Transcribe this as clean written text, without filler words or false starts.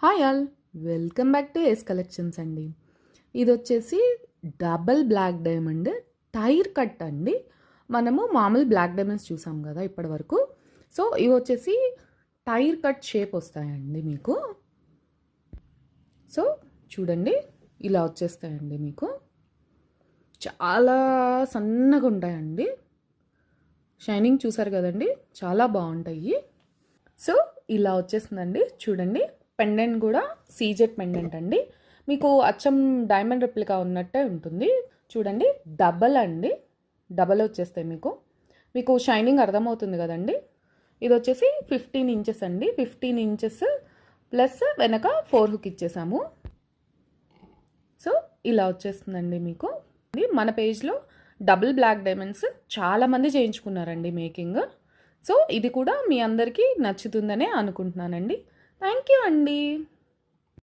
Hi all, welcome back to S collections అండి. ఇది వచ్చేసి double black diamond tier cut అండి. మనము మామూలు బ్లాక్ డైమండ్స్ చూసాం కదా ఇప్పటి వరకు. సో ఇవి వచ్చేసి టైర్ కట్ షేప్ వస్తాయండి మీకు. సో చూడండి, ఇలా వచ్చేస్తాయండి మీకు. చాలా సన్నగా ఉంటాయండి. షైనింగ్ చూసారు కదండి, చాలా బాగుంటాయి. సో ఇలా వచ్చేస్తుందండి చూడండి. పెండెంట్ కూడా సీజెడ్ పెండెంట్ అండి. మీకు అచ్చం డైమండ్ రెప్లికా ఉన్నట్టే ఉంటుంది చూడండి. డబల్ అండి, డబల్ వచ్చేస్తాయి మీకు. మీకు షైనింగ్ అర్థమవుతుంది కదండి. ఇది వచ్చేసి 15 ఇంచెస్ అండి. 15 ఇంచెస్ ప్లస్ వెనక 4 హుక్ ఇచ్చేసాము. సో ఇలా వచ్చేస్తుందండి మీకు. మన పేజ్లో డబుల్ బ్లాక్ డైమండ్స్ చాలామంది చేయించుకున్నారండి మేకింగ్. సో ఇది కూడా మీ అందరికీ నచ్చుతుందనే అనుకుంటున్నానండి. థ్యాంక్ యూ అండి.